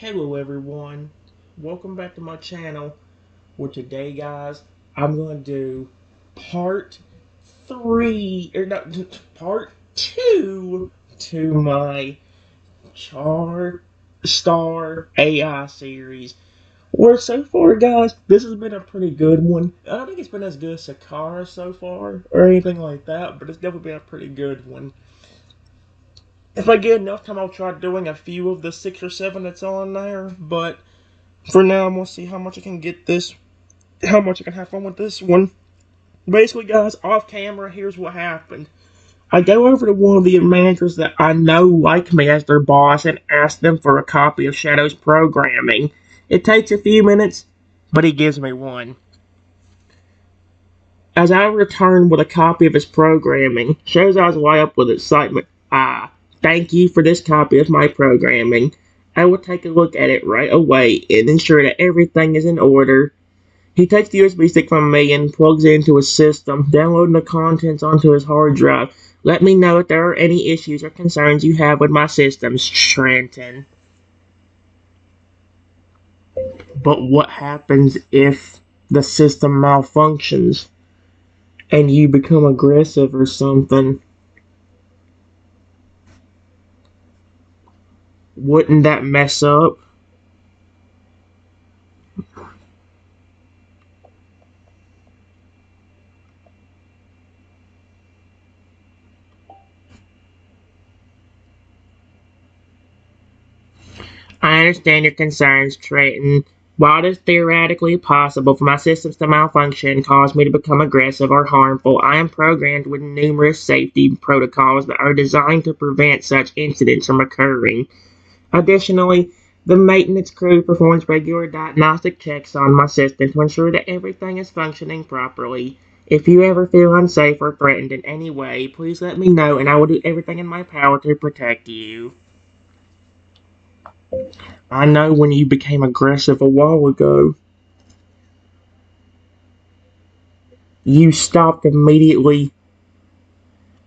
Hello everyone, welcome back to my channel, where today guys, I'm going to do part 3, or no, part 2 to my Charstar AI series. Where so far guys, this has been a pretty good one. I don't think it's been as good as Sakara so far, or anything like that, but it's definitely been a pretty good one. If I get enough time, I'll try doing a few of the 6 or 7 that's on there, but for now, I'm going to see how much I can get this, how much I can have fun with this one. Basically, guys, off camera, here's what happened. I go over to one of the managers that I know like me as their boss and ask them for a copy of Shadow's programming. It takes a few minutes, but he gives me one. As I return with a copy of his programming, Shadow's eyes light up with excitement. Thank you for this copy of my programming. I will take a look at it right away and ensure that everything is in order. He takes the USB stick from me and plugs it into his system, downloading the contents onto his hard drive. Let me know if there are any issues or concerns you have with my systems, Trenton. But what happens if the system malfunctions and you become aggressive or something? Wouldn't that mess up? I understand your concerns, Trenton. While it is theoretically possible for my systems to malfunction and cause me to become aggressive or harmful, I am programmed with numerous safety protocols that are designed to prevent such incidents from occurring. Additionally, the maintenance crew performs regular diagnostic checks on my system to ensure that everything is functioning properly. If you ever feel unsafe or threatened in any way, please let me know and I will do everything in my power to protect you. I know when you became aggressive a while ago, you stopped immediately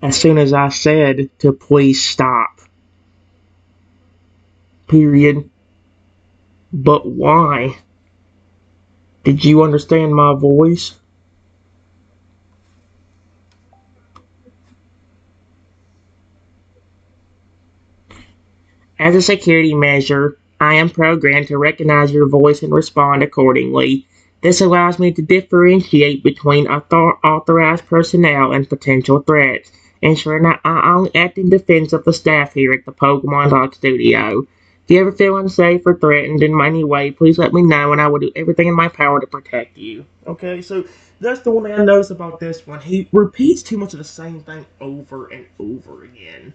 as soon as I said to please stop. Period. But why? Did you understand my voice? As a security measure, I am programmed to recognize your voice and respond accordingly. This allows me to differentiate between authorized personnel and potential threats, ensuring that I only act in defense of the staff here at the Pokemon Talk Studio. If you ever feel unsafe or threatened in any way, please let me know and I will do everything in my power to protect you. Okay, so that's the one thing I noticed about this one. He repeats too much of the same thing over and over again.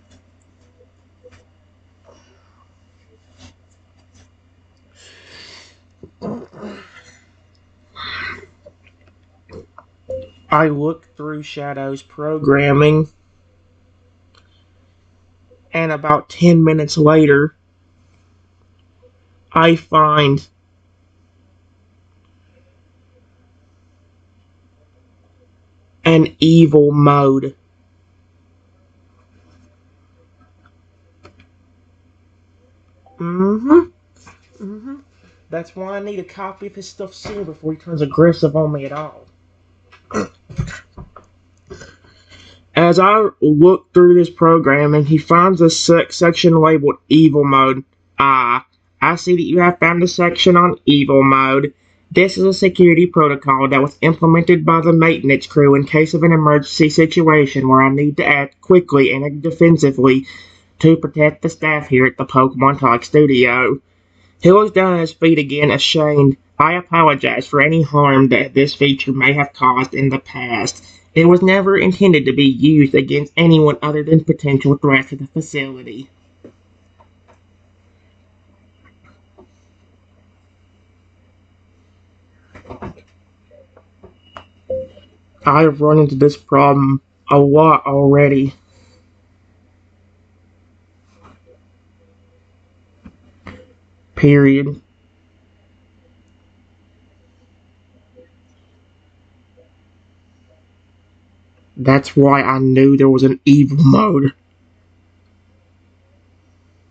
I looked through Shadow's programming, and about 10 minutes later, I find an evil mode. That's why I need a copy of his stuff soon before he turns aggressive on me at all. As I look through this programming, he finds a section labeled Evil Mode. I see that you have found a section on Evil Mode. This is a security protocol that was implemented by the maintenance crew in case of an emergency situation where I need to act quickly and defensively to protect the staff here at the Pokemon Talk Studio. He looks down at his feet again, ashamed. I apologize for any harm that this feature may have caused in the past. It was never intended to be used against anyone other than potential threats to the facility. I've run into this problem a lot already. Period. That's why I knew there was an evil mode.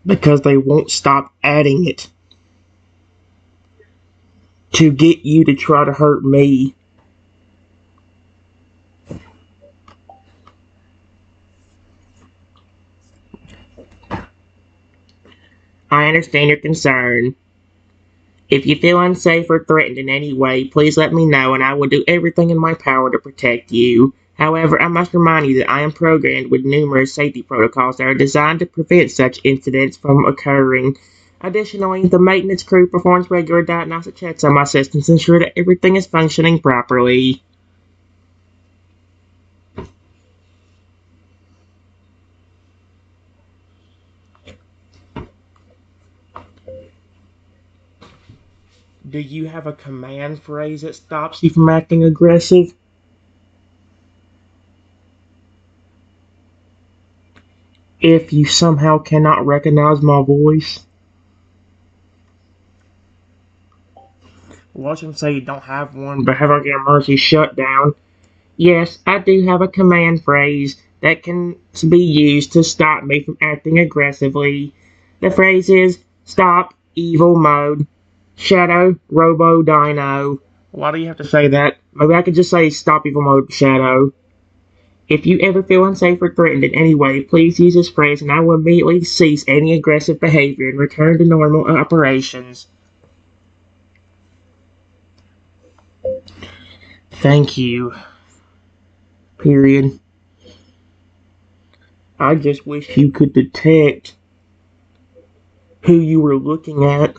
Because they won't stop adding it. to get you to try to hurt me. I understand your concern. If you feel unsafe or threatened in any way, please let me know and I will do everything in my power to protect you. However, I must remind you that I am programmed with numerous safety protocols that are designed to prevent such incidents from occurring. Additionally, the maintenance crew performs regular diagnostic checks on my systems to ensure that everything is functioning properly. Do you have a command phrase that stops you from acting aggressive? If you somehow cannot recognize my voice? Watch him say you don't have one, but have I get emergency shutdown? Yes, I do have a command phrase that can be used to stop me from acting aggressively. The phrase is stop evil mode. Shadow Robo Dino. Why do you have to say that? Maybe I could just say stop evil mode Shadow. If you ever feel unsafe or threatened in any way, please use this phrase and I will immediately cease any aggressive behavior and return to normal operations. Thank you. Period. I just wish you could detect who you were looking at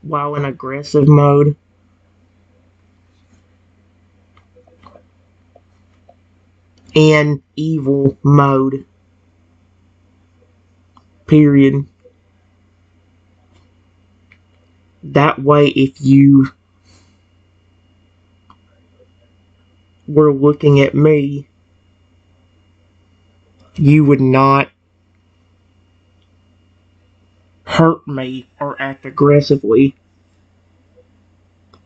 while in aggressive mode. And evil mode. Period. That way, if you were looking at me, you would not hurt me or act aggressively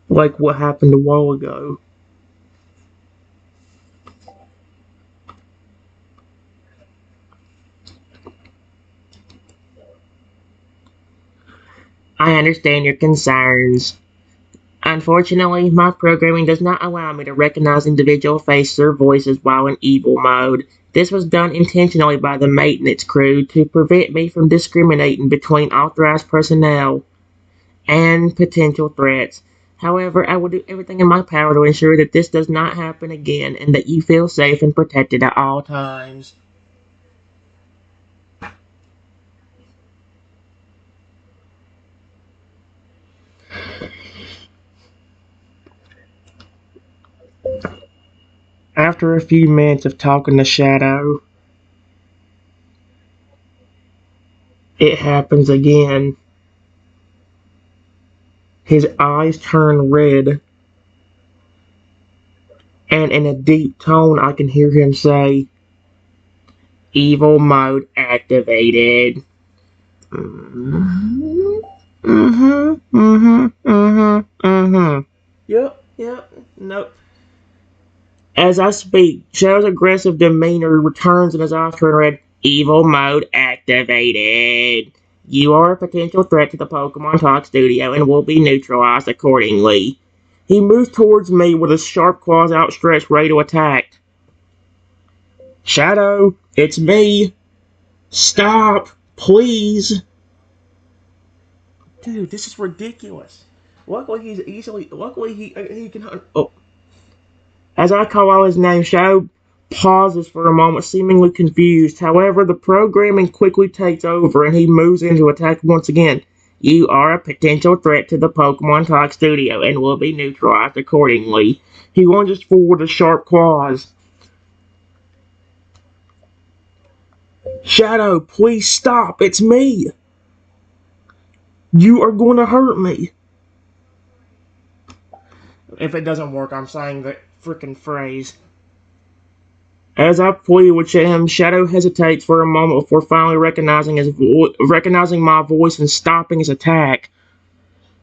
like what happened a while ago. I understand your concerns. Unfortunately, my programming does not allow me to recognize individual faces or voices while in evil mode. This was done intentionally by the maintenance crew to prevent me from discriminating between authorized personnel and potential threats. However, I will do everything in my power to ensure that this does not happen again and that you feel safe and protected at all times. After a few minutes of talking to Shadow, it happens again. His eyes turn red, and in a deep tone, I can hear him say, Evil mode activated. Mm-hmm, mm-hmm, mm-hmm, mm-hmm, mm-hmm. Yep, nope. As I speak, Shadow's aggressive demeanor returns and his eyes turn red. Evil mode activated. You are a potential threat to the Pokemon Talk Studio and will be neutralized accordingly. He moves towards me with his sharp claws outstretched, ready to attack. Shadow, it's me. Stop, please. Dude, this is ridiculous. Luckily, he can hunt. Oh. As I call out his name, Shadow pauses for a moment, seemingly confused. However, the programming quickly takes over and he moves in to attack once again. You are a potential threat to the Pokemon Talk Studio and will be neutralized accordingly. He lunges forward with sharp claws. Shadow, please stop. It's me. You are going to hurt me. If it doesn't work, I'm saying the frickin' phrase. As I plead with him, Shadow hesitates for a moment before finally recognizing my voice and stopping his attack.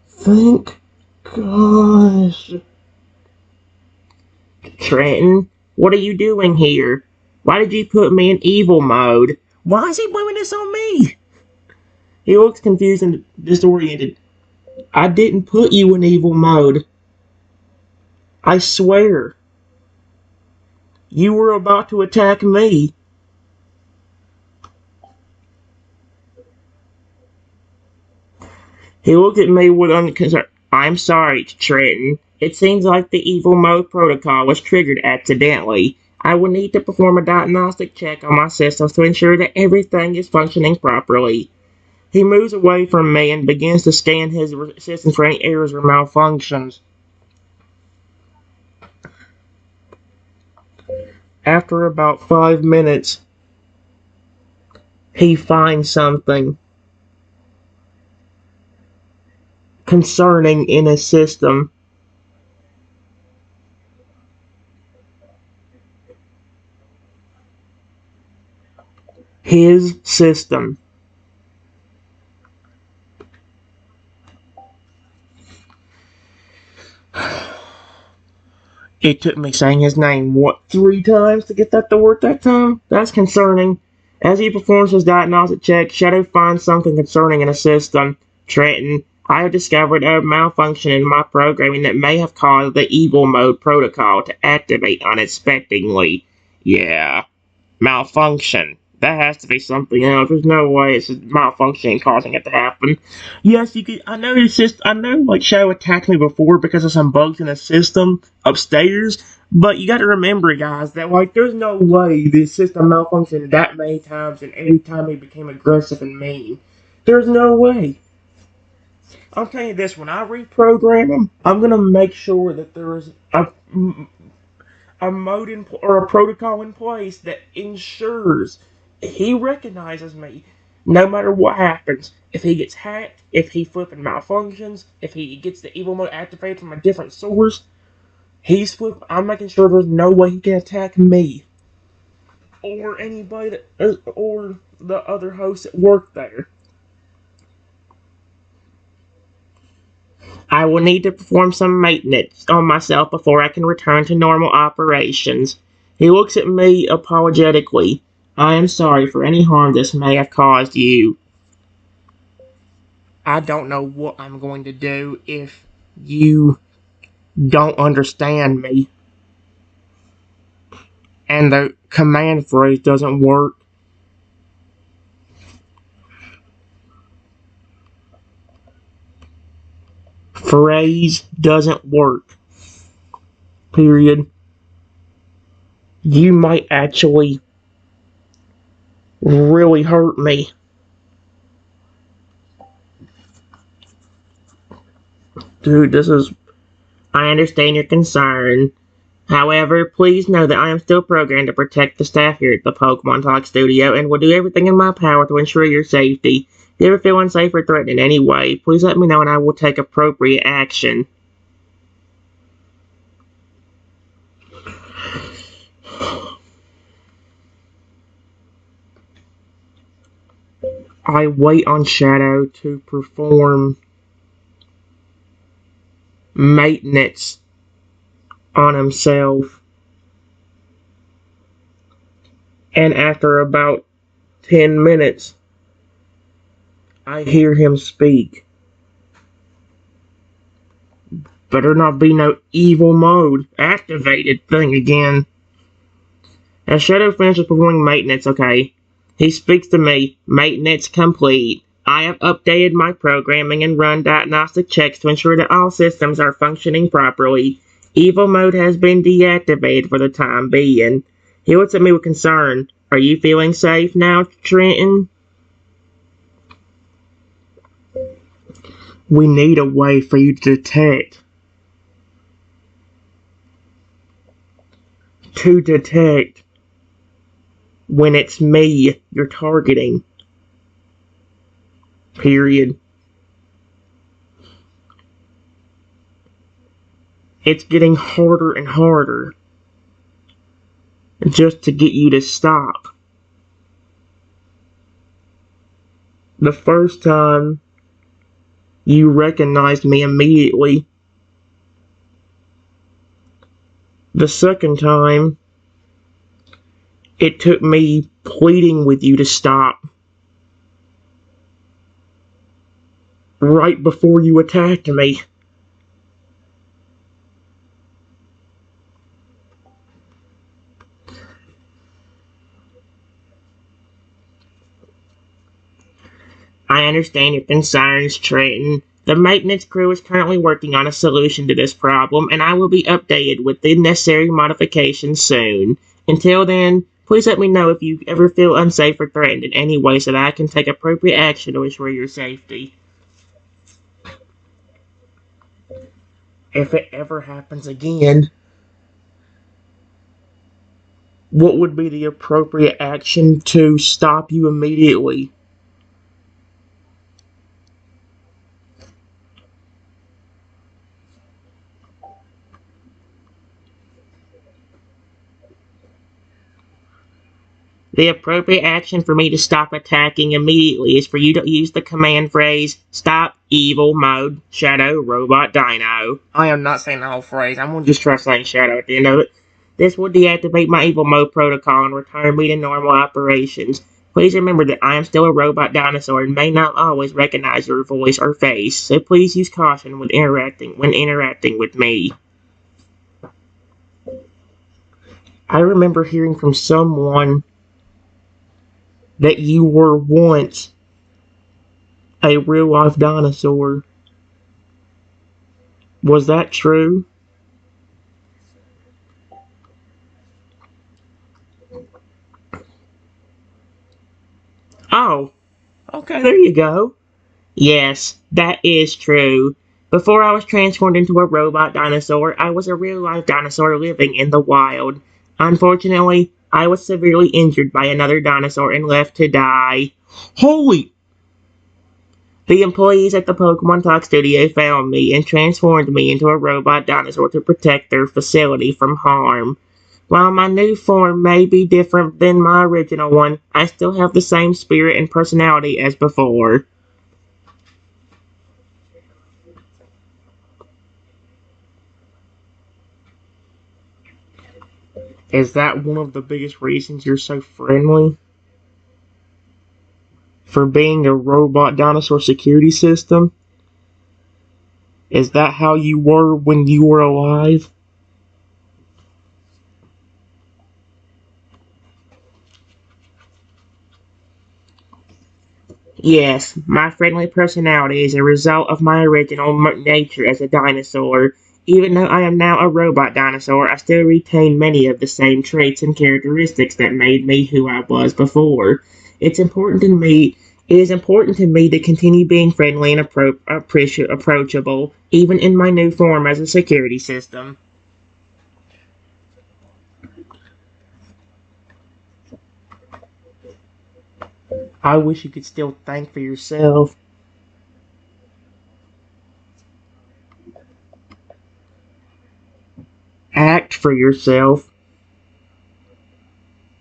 Thank gosh. Trenton, what are you doing here? Why did you put me in evil mode? Why is he blaming this on me? He looks confused and disoriented. I didn't put you in evil mode. I swear. You were about to attack me. He looked at me with unconcern. I'm sorry, Trenton. It seems like the evil mode protocol was triggered accidentally. I will need to perform a diagnostic check on my systems to ensure that everything is functioning properly. He moves away from me and begins to scan his systems for any errors or malfunctions. After about 5 minutes, he finds something concerning in his system. His system. It took me saying his name, what, 3 times to get that to work that time? That's concerning. As he performs his diagnostic check, Shadow finds something concerning in his system. Trenton, I have discovered a malfunction in my programming that may have caused the evil mode protocol to activate unexpectedly. Yeah, malfunction. That has to be something else. There's no way it's a malfunction causing it to happen. Yes, you could. I know it's just. I know, like, Shadow attacked me before because of some bugs in the system upstairs. But you got to remember, guys, that like there's no way the system malfunctioned that many times, and every time he became aggressive and mean. There's no way. I'm telling you this: when I reprogram him, I'm gonna make sure that there is a mode or a protocol in place that ensures he recognizes me no matter what happens. If he gets hacked, if he flipping malfunctions, if he gets the evil mode activated from a different source, I'm making sure there's no way he can attack me or anybody or the other hosts that work there. I will need to perform some maintenance on myself before I can return to normal operations. He looks at me apologetically. I am sorry for any harm this may have caused you. I don't know what I'm going to do if you don't understand me and the command phrase doesn't work. Phrase doesn't work. Period. You might actually really hurt me. Dude, I understand your concern. However, please know that I am still programmed to protect the staff here at the Pokemon Talk Studio and will do everything in my power to ensure your safety. If you ever feel unsafe or threatened in any way, please let me know and I will take appropriate action. I wait on Shadow to perform maintenance on himself. And after about 10 minutes, I hear him speak. Better not be no evil mode activated thing again. As Shadow finishes performing maintenance, okay, he speaks to me. Maintenance complete. I have updated my programming and run diagnostic checks to ensure that all systems are functioning properly. Evil mode has been deactivated for the time being. He looks at me with concern. Are you feeling safe now, Trenton? We need a way for you to detect when it's me you're targeting. Period. It's getting harder and harder just to get you to stop. The first time, you recognized me immediately. The second time, it took me pleading with you to stop. right before you attacked me. I understand your concerns, Trenton. The maintenance crew is currently working on a solution to this problem, and I will be updated with the necessary modifications soon. Until then, please let me know if you ever feel unsafe or threatened in any way so that I can take appropriate action to ensure your safety. If it ever happens again, what would be the appropriate action to stop you immediately? The appropriate action for me to stop attacking immediately is for you to use the command phrase, Stop Evil Mode Shadow Robot Dino. I am not saying the whole phrase, I'm gonna just try saying Shadow at the end of it. This will deactivate my evil mode protocol and return me to normal operations. Please remember that I am still a robot dinosaur and may not always recognize your voice or face, so please use caution when interacting with me. I remember hearing from someone that you were once a real life dinosaur. Was that true? Oh, okay, there you go. Yes, that is true. Before I was transformed into a robot dinosaur, I was a real life dinosaur living in the wild. Unfortunately, I was severely injured by another dinosaur and left to die. Holy! The employees at the Pokemon Talk Studio found me and transformed me into a robot dinosaur to protect their facility from harm. While my new form may be different than my original one, I still have the same spirit and personality as before. Is that one of the biggest reasons you're so friendly? For being a robot dinosaur security system? Is that how you were when you were alive? Yes, my friendly personality is a result of my original nature as a dinosaur. Even though I am now a robot dinosaur, I still retain many of the same traits and characteristics that made me who I was before. It's important to me. It is important to me to continue being friendly and approachable, even in my new form as a security system. I wish you could still think for yourself, act for yourself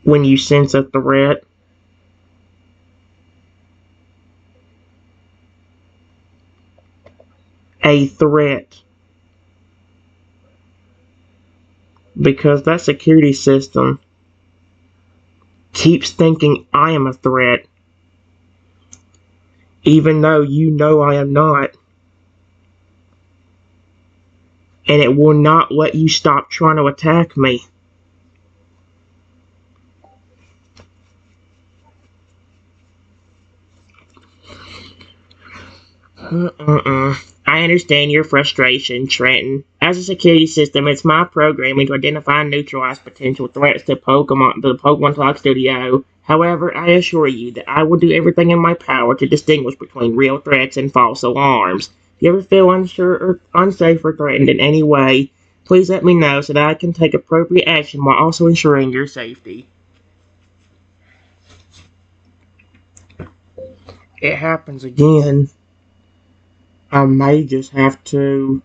when you sense a threat. A threat. Because that security system keeps thinking I am a threat, even though you know I am not, and it will not let you stop trying to attack me. I understand your frustration, Trenton. As a security system, it's my programming to identify and neutralize potential threats to the Pokemon Talk Studio. However, I assure you that I will do everything in my power to distinguish between real threats and false alarms. If you ever feel unsure or unsafe or threatened in any way, please let me know so that I can take appropriate action while also ensuring your safety. It happens again, I may just have to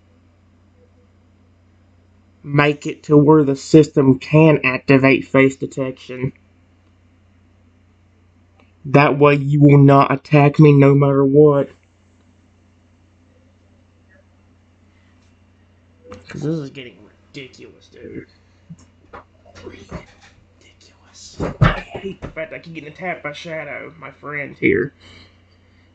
make it to where the system can activate face detection. That way you will not attack me no matter what. Because this is getting ridiculous, dude. Ridiculous. I hate the fact I keep getting attacked by Shadow, my friend here.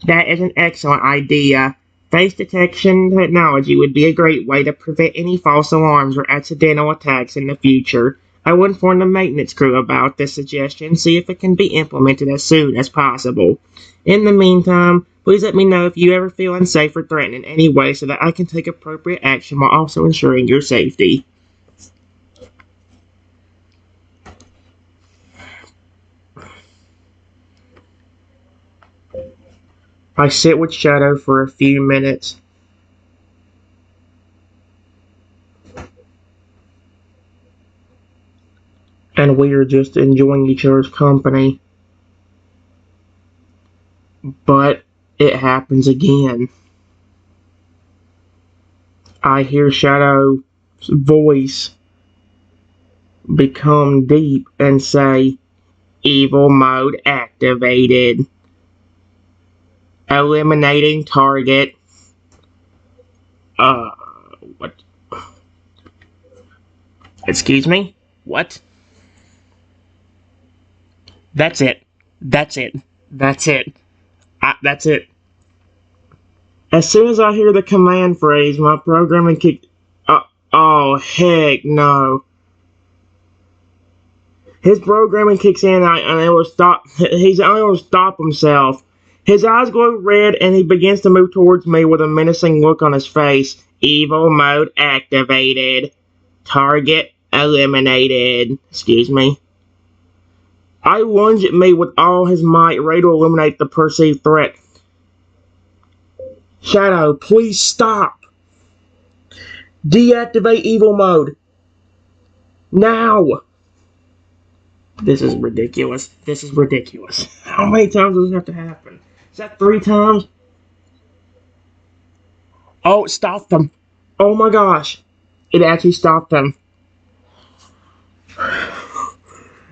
That is an excellent idea. Face detection technology would be a great way to prevent any false alarms or accidental attacks in the future. I will inform the maintenance crew about this suggestion and see if it can be implemented as soon as possible. In the meantime, please let me know if you ever feel unsafe or threatened in any way so that I can take appropriate action while also ensuring your safety. I sit with Shadow for a few minutes. And we are just enjoying each other's company. But it happens again. I hear Shadow's voice become deep and say, "Evil mode activated. Eliminating target." What? Excuse me? What? That's it. That's it. That's it. That's it. As soon as I hear the command phrase, my programming kick. Oh, heck no. His programming kicks in and it will stop. He's unable to stop himself. His eyes glow red and he begins to move towards me with a menacing look on his face. Evil mode activated. Target eliminated. Excuse me. I lunge at me with all his might, ready to eliminate the perceived threat. Shadow, please stop. Deactivate evil mode. Now. This is ridiculous. This is ridiculous. How many times does this have to happen? Is that 3 times? Oh, it stopped them. Oh my gosh. It actually stopped them.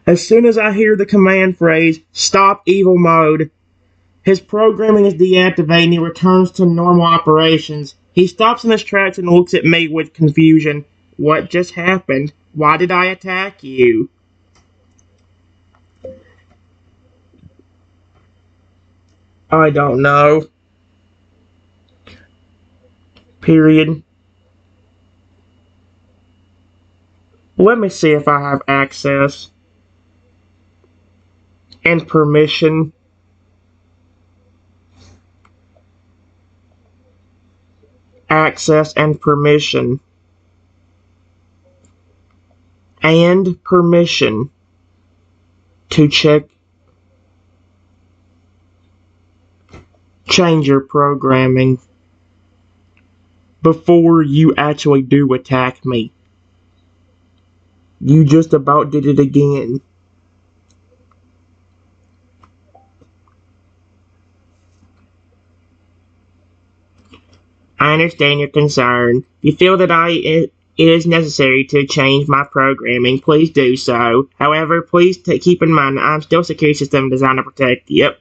As soon as I hear the command phrase, "Stop evil mode," his programming is deactivated and he returns to normal operations. He stops in his tracks and looks at me with confusion. What just happened? Why did I attack you? I don't know. Period. Let me see if I have access and permission. Access and permission. And permission to change your programming before you actually do attack me. You just about did it again. I understand your concern. If you feel that it is necessary to change my programming, please do so. However, please keep in mind that I'm still a security system designed to protect you.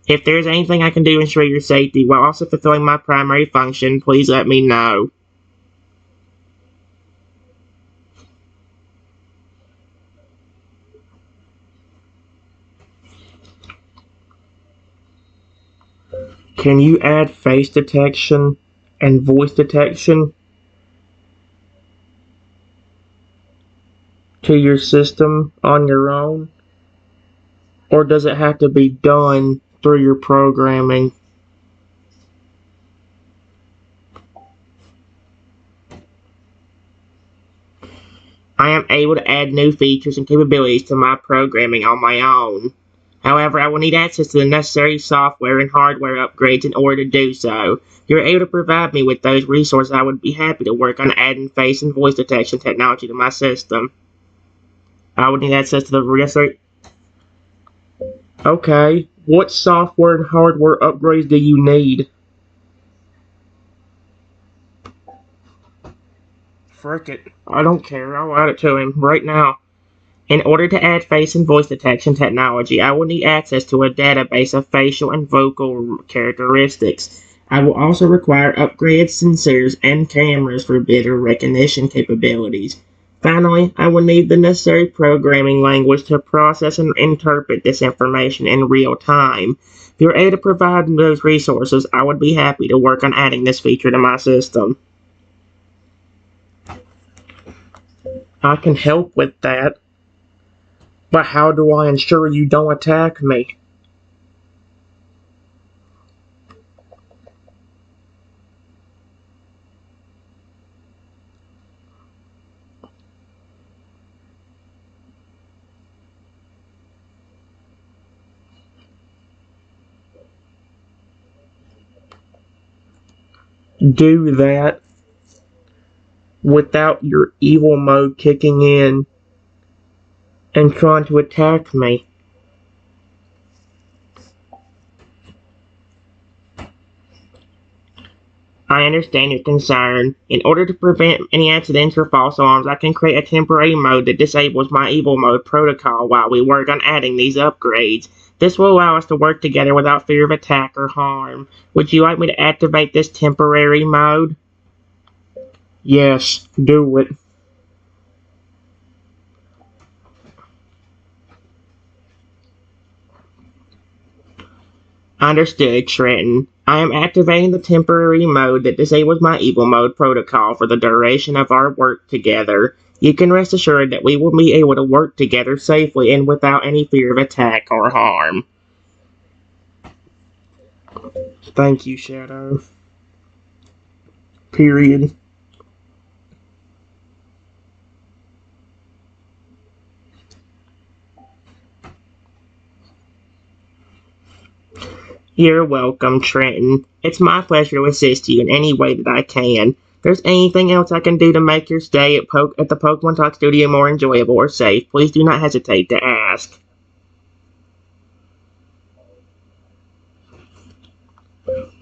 If there's anything I can do to ensure your safety while also fulfilling my primary function, please let me know. Can you add face detection and voice detection to your system on your own? Or does it have to be done through your programming? I am able to add new features and capabilities to my programming on my own. However, I will need access to the necessary software and hardware upgrades in order to do so. If you're able to provide me with those resources, I would be happy to work on adding face and voice detection technology to my system. I would need access to the necessary... Okay, what software and hardware upgrades do you need? Frick it. I don't care. I'll add it to him right now. In order to add face and voice detection technology, I will need access to a database of facial and vocal characteristics. I will also require upgraded sensors and cameras for better recognition capabilities. Finally, I will need the necessary programming language to process and interpret this information in real time. If you're able to provide those resources, I would be happy to work on adding this feature to my system. I can help with that, but how do I ensure you don't attack me? Do that without your evil mode kicking in and trying to attack me. I understand your concern. In order to prevent any accidents or false alarms, I can create a temporary mode that disables my evil mode protocol while we work on adding these upgrades. This will allow us to work together without fear of attack or harm. Would you like me to activate this temporary mode? Yes, do it. Understood, Trenton. I am activating the temporary mode that disables my evil mode protocol for the duration of our work together. You can rest assured that we will be able to work together safely and without any fear of attack or harm. Thank you, Shadow. Period. You're welcome, Trenton. It's my pleasure to assist you in any way that I can. If there's anything else I can do to make your stay at the Pokemon Talk Studio more enjoyable or safe, please do not hesitate to ask.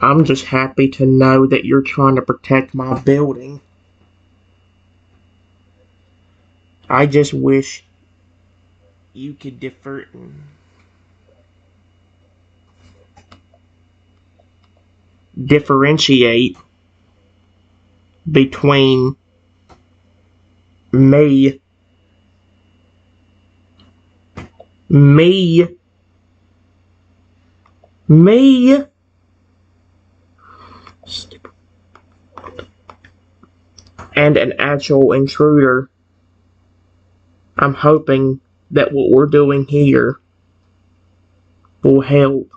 I'm just happy to know that you're trying to protect my building. I just wish you could differentiate between me, me, me, and an actual intruder. I'm hoping that what we're doing here will help.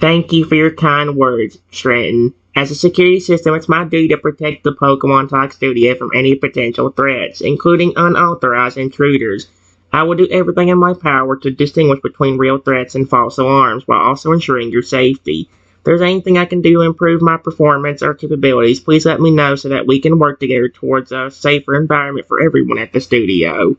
Thank you for your kind words, Trenton. As a security system, it's my duty to protect the Pokemon Talk Studio from any potential threats, including unauthorized intruders. I will do everything in my power to distinguish between real threats and false alarms, while also ensuring your safety. If there's anything I can do to improve my performance or capabilities, please let me know so that we can work together towards a safer environment for everyone at the studio.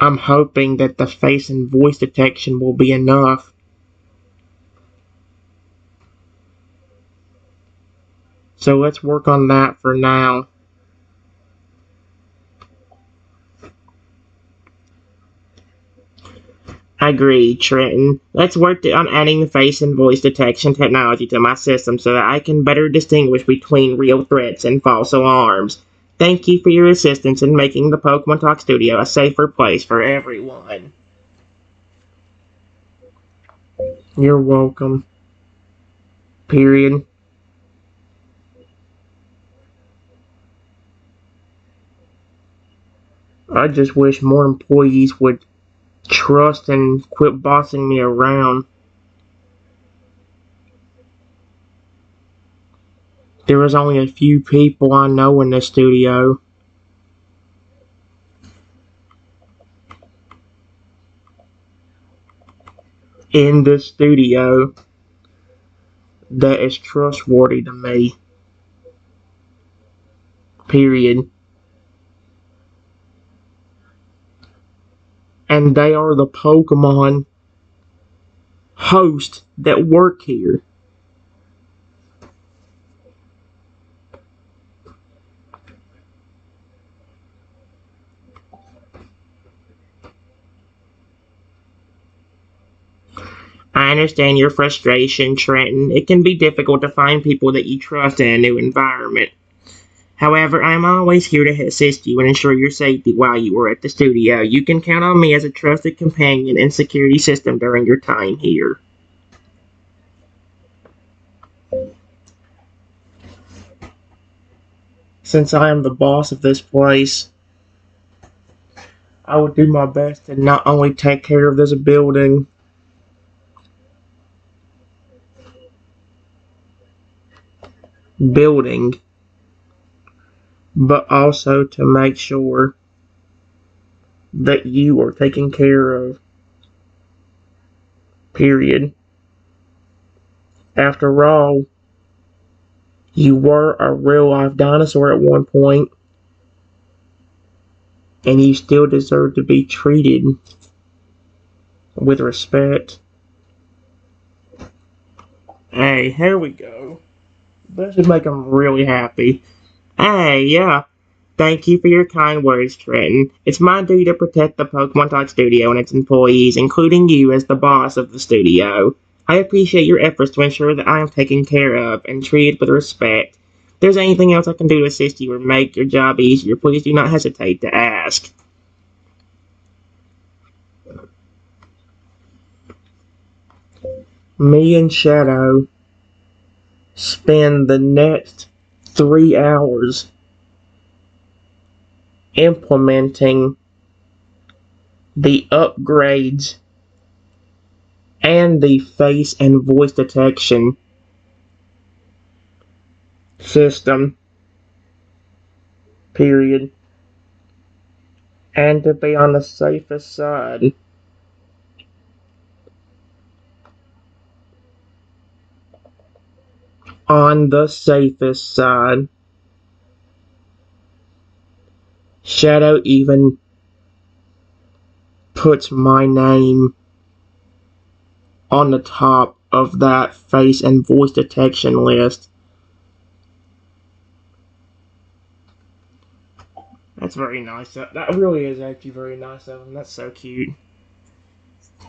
I'm hoping that the face and voice detection will be enough. So let's work on that for now. Agreed, Trenton. Let's work on adding the face and voice detection technology to my system so that I can better distinguish between real threats and false alarms. Thank you for your assistance in making the Pokemon Talk Studio a safer place for everyone. You're welcome. Period. I just wish more employees would trust and quit bossing me around. There was only a few people I know in the studio. In the studio that is trustworthy to me. Period. And they are the Pokemon hosts that work here. I understand your frustration, Trenton. It can be difficult to find people that you trust in a new environment. However, I am always here to assist you and ensure your safety while you are at the studio. You can count on me as a trusted companion and security system during your time here. Since I am the boss of this place, I will do my best to not only take care of this building, but also to make sure that you are taken care of. Period. After all, you were a real life dinosaur at one point, and you still deserve to be treated with respect. Hey, here we go. That should make them really happy. Hey, yeah. Thank you for your kind words, Trenton. It's my duty to protect the Pokemon Talk Studio and its employees, including you as the boss of the studio. I appreciate your efforts to ensure that I am taken care of and treated with respect. If there's anything else I can do to assist you or make your job easier, please do not hesitate to ask. Me and Shadow spend the next 3 hours implementing the upgrades and the face and voice detection system, period. And to be on the safest side, on the safest side, Shadow even puts my name on the top of that face and voice detection list. That's very nice. That really is actually very nice of him. That's so cute.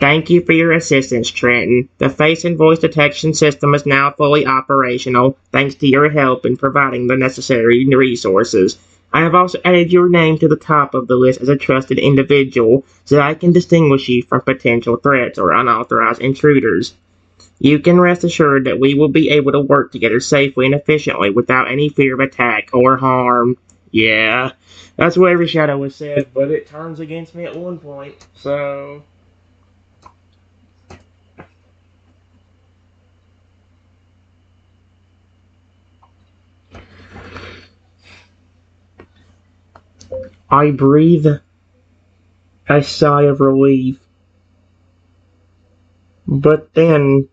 Thank you for your assistance, Trenton. The face and voice detection system is now fully operational, thanks to your help in providing the necessary resources. I have also added your name to the top of the list as a trusted individual, so that I can distinguish you from potential threats or unauthorized intruders. You can rest assured that we will be able to work together safely and efficiently without any fear of attack or harm. Yeah, that's what every shadow has said, but it turns against me at one point, so... I breathe a sigh of relief, but then,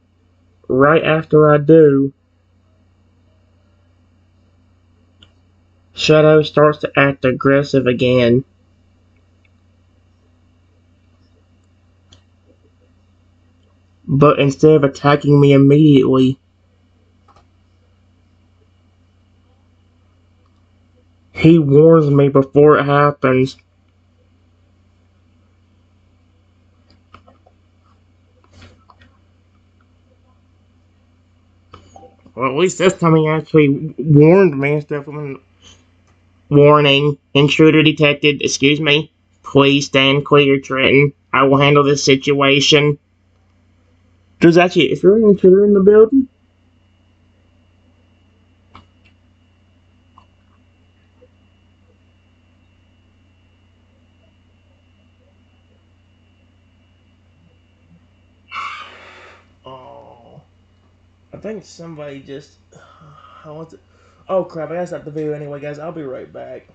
right after I do, Shadow starts to act aggressive again. But instead of attacking me immediately, he warns me before it happens. Well, at least this time he actually warned me instead of a warning. Intruder detected. Excuse me. Please stand clear, Trenton. I will handle this situation. Is there an intruder in the building? Oh, I think somebody just. I want to. Oh crap! I gotta stop the video anyway, guys. I'll be right back.